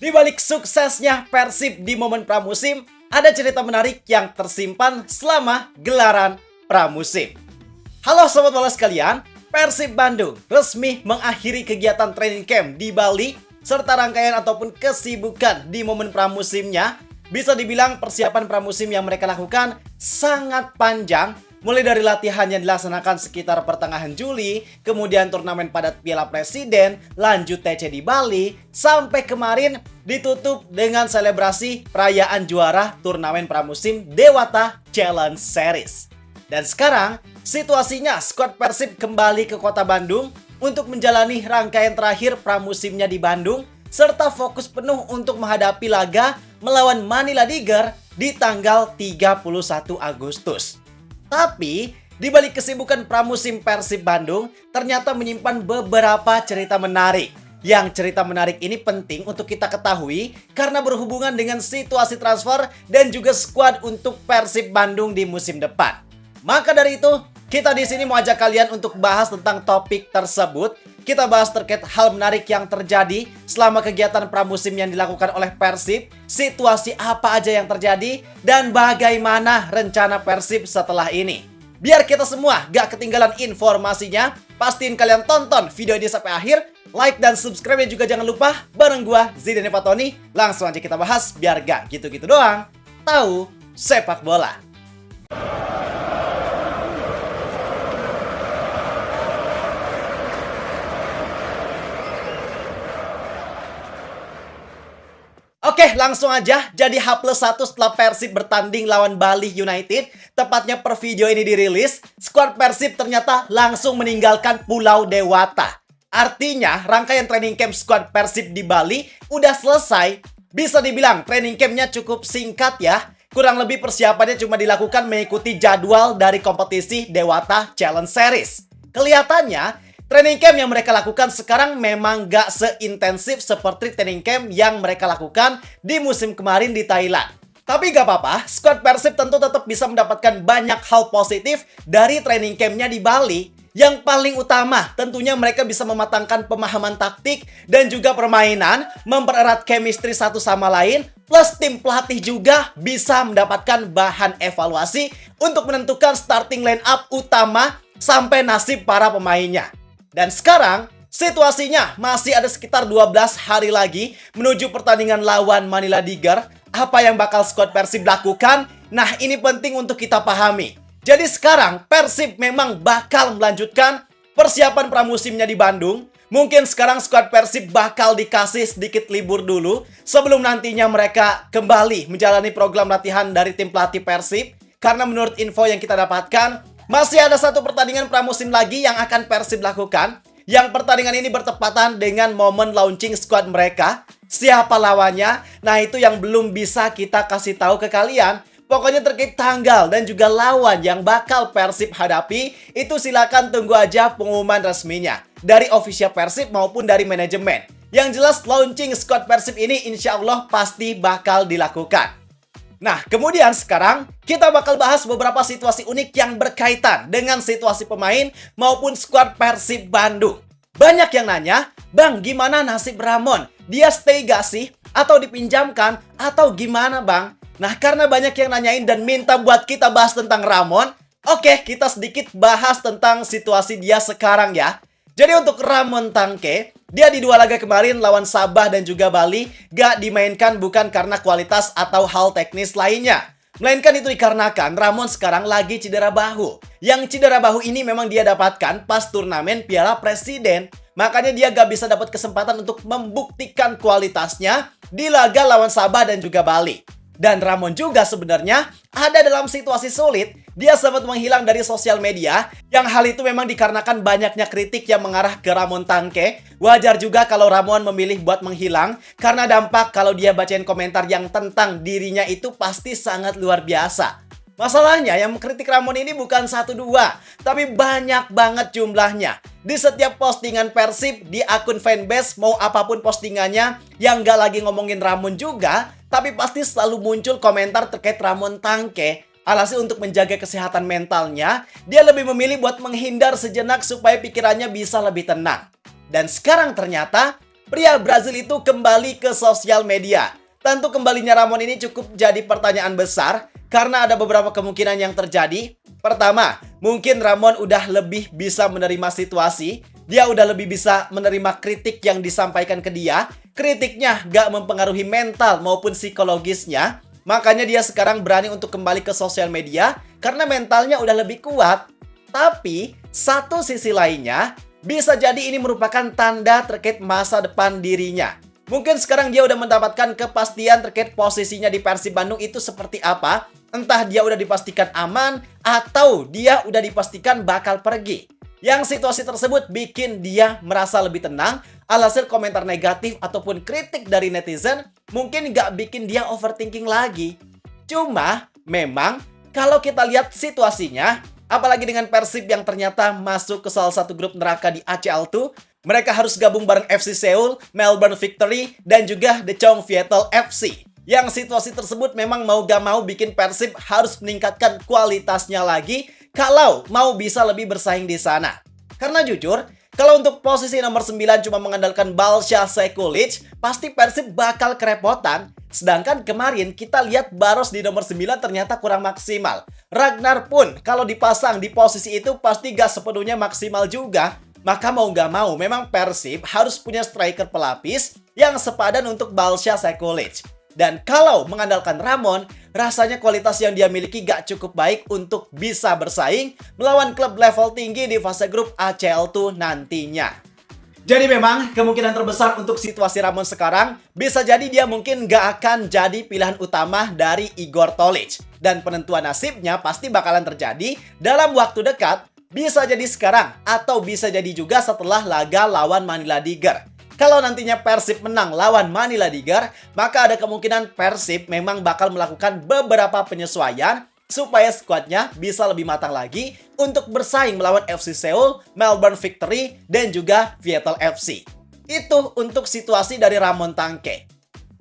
Di balik suksesnya Persib di momen pramusim, ada cerita menarik yang tersimpan selama gelaran pramusim. Halo Sobat Bola sekalian, Persib Bandung resmi mengakhiri kegiatan training camp di Bali serta rangkaian ataupun kesibukan di momen pramusimnya. Bisa dibilang persiapan pramusim yang mereka lakukan sangat panjang, mulai dari latihan yang dilaksanakan sekitar pertengahan Juli, kemudian turnamen padat Piala Presiden, lanjut TC di Bali, sampai kemarin ditutup dengan selebrasi perayaan juara turnamen pramusim Dewata Challenge Series. Dan sekarang, situasinya skuad Persib kembali ke kota Bandung untuk menjalani rangkaian terakhir pramusimnya di Bandung, serta fokus penuh untuk menghadapi laga melawan Manila Tiger di tanggal 31 Agustus. Tapi, di balik kesibukan pramusim Persib Bandung, ternyata menyimpan beberapa cerita menarik. Yang cerita menarik ini penting untuk kita ketahui karena berhubungan dengan situasi transfer dan juga skuad untuk Persib Bandung di musim depan. Maka dari itu, kita di sini mau ajak kalian untuk bahas tentang topik tersebut. Kita bahas terkait hal menarik yang terjadi selama kegiatan pramusim yang dilakukan oleh Persib, situasi apa aja yang terjadi, dan bagaimana rencana Persib setelah ini. Biar kita semua gak ketinggalan informasinya, pastiin kalian tonton video ini sampai akhir, like dan subscribe, dan juga jangan lupa bareng gua Zidane Fatoni. Langsung aja kita bahas biar gak gitu-gitu doang. Tahu sepak bola. Oke, langsung aja. Jadi H+1 setelah Persib bertanding lawan Bali United, tepatnya per video ini dirilis, skuad Persib ternyata langsung meninggalkan Pulau Dewata. Artinya, rangkaian training camp skuad Persib di Bali udah selesai. Bisa dibilang training campnya cukup singkat ya. Kurang lebih persiapannya cuma dilakukan mengikuti jadwal dari kompetisi Dewata Challenge Series. Kelihatannya, training camp yang mereka lakukan sekarang memang gak seintensif seperti training camp yang mereka lakukan di musim kemarin di Thailand. Tapi gak apa-apa, skuad Persib tentu tetap bisa mendapatkan banyak hal positif dari training campnya di Bali. Yang paling utama, tentunya mereka bisa mematangkan pemahaman taktik dan juga permainan, mempererat chemistry satu sama lain, plus tim pelatih juga bisa mendapatkan bahan evaluasi untuk menentukan starting line up utama sampai nasib para pemainnya. Dan sekarang, situasinya masih ada sekitar 12 hari lagi menuju pertandingan lawan Manila Tiger. Apa yang bakal skuad Persib lakukan? Nah, ini penting untuk kita pahami. Jadi sekarang, Persib memang bakal melanjutkan persiapan pramusimnya di Bandung. Mungkin sekarang skuad Persib bakal dikasih sedikit libur dulu sebelum nantinya mereka kembali menjalani program latihan dari tim pelatih Persib. Karena menurut info yang kita dapatkan, masih ada satu pertandingan pramusim lagi yang akan Persib lakukan. Yang pertandingan ini bertepatan dengan momen launching squad mereka. Siapa lawannya? Nah, itu yang belum bisa kita kasih tahu ke kalian. Pokoknya terkait tanggal dan juga lawan yang bakal Persib hadapi, itu silakan tunggu aja pengumuman resminya dari official Persib maupun dari manajemen. Yang jelas launching squad Persib ini insya Allah pasti bakal dilakukan. Nah, kemudian sekarang kita bakal bahas beberapa situasi unik yang berkaitan dengan situasi pemain maupun skuad Persib Bandung. Banyak yang nanya, Bang, gimana nasib Ramon? Dia stay gak sih? Atau dipinjamkan? Atau gimana, Bang? Nah, karena banyak yang nanyain dan minta buat kita bahas tentang Ramon, oke, kita sedikit bahas tentang situasi dia sekarang ya. Jadi untuk Ramon Tangke, dia di 2 laga kemarin lawan Sabah dan juga Bali gak dimainkan bukan karena kualitas atau hal teknis lainnya. Melainkan itu dikarenakan Ramon sekarang lagi cedera bahu. Yang cedera bahu ini memang dia dapatkan pas turnamen Piala Presiden. Makanya dia gak bisa dapat kesempatan untuk membuktikan kualitasnya di laga lawan Sabah dan juga Bali. Dan Ramon juga sebenarnya ada dalam situasi sulit. Dia sempat menghilang dari sosial media. Yang hal itu memang dikarenakan banyaknya kritik yang mengarah ke Ramon Tangke. Wajar juga kalau Ramon memilih buat menghilang. Karena dampak kalau dia bacain komentar yang tentang dirinya itu pasti sangat luar biasa. Masalahnya yang mengkritik Ramon ini bukan 1-2, tapi banyak banget jumlahnya. Di setiap postingan Persib, di akun fanbase, mau apapun postingannya yang gak lagi ngomongin Ramon juga, tapi pasti selalu muncul komentar terkait Ramon Tangke. Alhasil untuk menjaga kesehatan mentalnya, dia lebih memilih buat menghindar sejenak supaya pikirannya bisa lebih tenang. Dan sekarang ternyata Pria Brazil itu kembali ke sosial media. Tentu kembalinya Ramon ini cukup jadi pertanyaan besar karena ada beberapa kemungkinan yang terjadi. Pertama, mungkin Ramon udah lebih bisa menerima situasi. Dia udah lebih bisa menerima kritik yang disampaikan ke dia. Kritiknya gak mempengaruhi mental maupun psikologisnya. Makanya dia sekarang berani untuk kembali ke sosial media karena mentalnya udah lebih kuat. Tapi, satu sisi lainnya, bisa jadi ini merupakan tanda terkait masa depan dirinya. Mungkin sekarang dia udah mendapatkan kepastian terkait posisinya di Persib Bandung itu seperti apa. Entah dia udah dipastikan aman atau dia udah dipastikan bakal pergi. Yang situasi tersebut bikin dia merasa lebih tenang. Alhasil komentar negatif ataupun kritik dari netizen mungkin gak bikin dia overthinking lagi. Cuma memang kalau kita lihat situasinya, apalagi dengan Persib yang ternyata masuk ke salah satu grup neraka di ACL2, mereka harus gabung bareng FC Seoul, Melbourne Victory, dan juga The Chong Viettel FC. Yang situasi tersebut memang mau gak mau bikin Persib harus meningkatkan kualitasnya lagi kalau mau bisa lebih bersaing di sana. Karena jujur, kalau untuk posisi nomor 9 cuma mengandalkan Balša Sekulic, pasti Persib bakal kerepotan. Sedangkan kemarin kita lihat Baros di nomor 9 ternyata kurang maksimal. Ragnar pun kalau dipasang di posisi itu pasti gak sepenuhnya maksimal juga. Maka mau gak mau memang Persib harus punya striker pelapis yang sepadan untuk Balša Sekulic. Dan kalau mengandalkan Ramon, rasanya kualitas yang dia miliki gak cukup baik untuk bisa bersaing melawan klub level tinggi di fase grup ACL2 nantinya. Jadi memang kemungkinan terbesar untuk situasi Ramon sekarang bisa jadi dia mungkin gak akan jadi pilihan utama dari Igor Tolić. Dan penentuan nasibnya pasti bakalan terjadi dalam waktu dekat, bisa jadi sekarang atau bisa jadi juga setelah laga lawan Manila Tiger. Kalau nantinya Persib menang lawan Manila Tiger, maka ada kemungkinan Persib memang bakal melakukan beberapa penyesuaian supaya skuadnya bisa lebih matang lagi untuk bersaing melawan FC Seoul, Melbourne Victory, dan juga Viettel FC. Itu untuk situasi dari Ramon Tangke.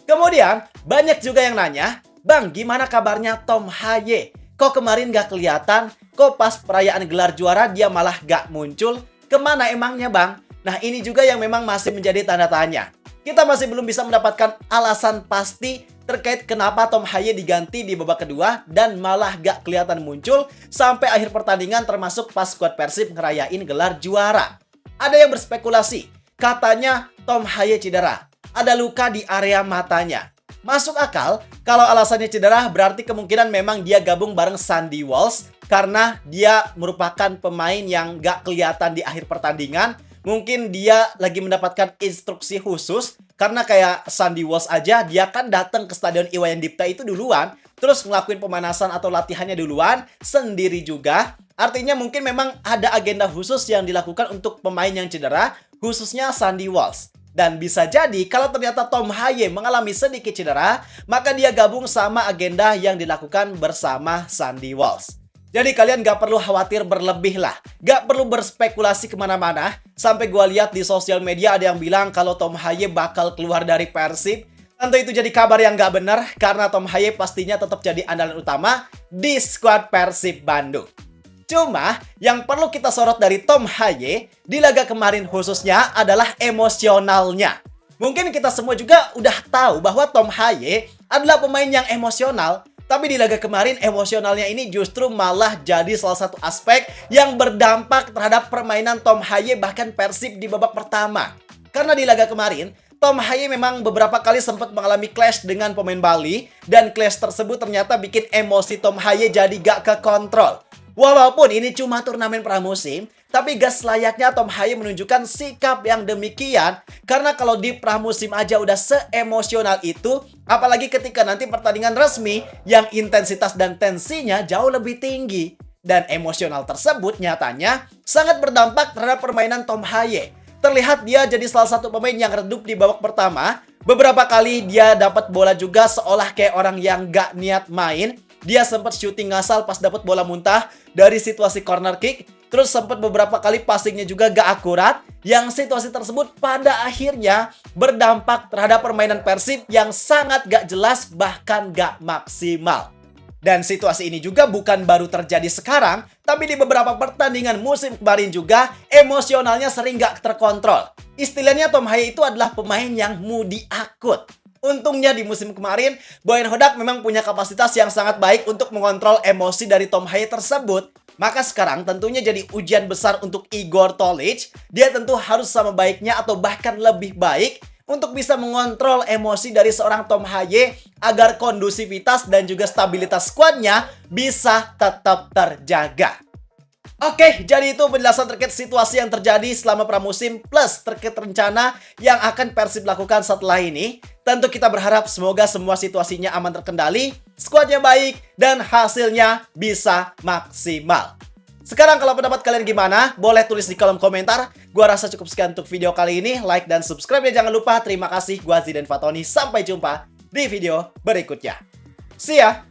Kemudian, banyak juga yang nanya, Bang, gimana kabarnya Tom Haye? Kok kemarin gak kelihatan? Kok pas perayaan gelar juara dia malah gak muncul? Kemana emangnya, Bang? Nah, ini juga yang memang masih menjadi tanda tanya. Kita masih belum bisa mendapatkan alasan pasti terkait kenapa Tom Haye diganti di babak kedua dan malah gak kelihatan muncul sampai akhir pertandingan termasuk pas skuad Persib ngerayain gelar juara. Ada yang berspekulasi, katanya Tom Haye cedera, ada luka di area matanya. Masuk akal, kalau alasannya cedera berarti kemungkinan memang dia gabung bareng Sandy Walsh karena dia merupakan pemain yang gak kelihatan di akhir pertandingan. Mungkin dia lagi mendapatkan instruksi khusus karena kayak Sandy Walsh aja dia kan datang ke Stadion Iwayan Dipta itu duluan, terus ngelakuin pemanasan atau latihannya duluan sendiri juga. Artinya mungkin memang ada agenda khusus yang dilakukan untuk pemain yang cedera, khususnya Sandy Walsh. Dan bisa jadi kalau ternyata Tom Haye mengalami sedikit cedera, maka dia gabung sama agenda yang dilakukan bersama Sandy Walsh. Jadi kalian gak perlu khawatir berlebih lah. Gak perlu berspekulasi kemana-mana. Sampai gue lihat di sosial media ada yang bilang kalau Tom Haye bakal keluar dari Persib. Tentu itu jadi kabar yang gak benar. Karena Tom Haye pastinya tetap jadi andalan utama di skuad Persib Bandung. Cuma yang perlu kita sorot dari Tom Haye di laga kemarin khususnya adalah emosionalnya. Mungkin kita semua juga udah tahu bahwa Tom Haye adalah pemain yang emosional. Tapi di laga kemarin emosionalnya ini justru malah jadi salah satu aspek yang berdampak terhadap permainan Tom Haye bahkan Persib di babak pertama. Karena di laga kemarin, Tom Haye memang beberapa kali sempat mengalami clash dengan pemain Bali dan clash tersebut ternyata bikin emosi Tom Haye jadi gak kekontrol. Walaupun ini cuma turnamen pramusim, tapi gak selayaknya Tom Haye menunjukkan sikap yang demikian. Karena kalau di pramusim aja udah seemosional itu, apalagi ketika nanti pertandingan resmi yang intensitas dan tensinya jauh lebih tinggi. Dan emosional tersebut nyatanya sangat berdampak terhadap permainan Tom Haye. Terlihat dia jadi salah satu pemain yang redup di babak pertama. Beberapa kali dia dapat bola juga seolah kayak orang yang gak niat main. Dia sempat syuting ngasal pas dapat bola muntah dari situasi corner kick. Terus sempat beberapa kali passingnya juga gak akurat. Yang situasi tersebut pada akhirnya berdampak terhadap permainan Persib yang sangat gak jelas bahkan gak maksimal. Dan situasi ini juga bukan baru terjadi sekarang, tapi di beberapa pertandingan musim kemarin juga emosionalnya sering gak terkontrol. Istilahnya Tom Haye itu adalah pemain yang moody akut. Untungnya di musim kemarin, Boyan Hodak memang punya kapasitas yang sangat baik untuk mengontrol emosi dari Tom Haye tersebut. Maka sekarang tentunya jadi ujian besar untuk Igor Tolic. Dia tentu harus sama baiknya atau bahkan lebih baik untuk bisa mengontrol emosi dari seorang Tom Haye agar kondusivitas dan juga stabilitas skuadnya bisa tetap terjaga. Oke, jadi itu penjelasan terkait situasi yang terjadi selama pramusim plus terkait rencana yang akan Persib lakukan setelah ini. Tentu kita berharap semoga semua situasinya aman terkendali, skuadnya baik, dan hasilnya bisa maksimal. Sekarang kalau pendapat kalian gimana? Boleh tulis di kolom komentar. Gua rasa cukup sekian untuk video kali ini. Like dan subscribe ya jangan lupa. Terima kasih. Gua Zidan Fatoni. Sampai jumpa di video berikutnya. See ya!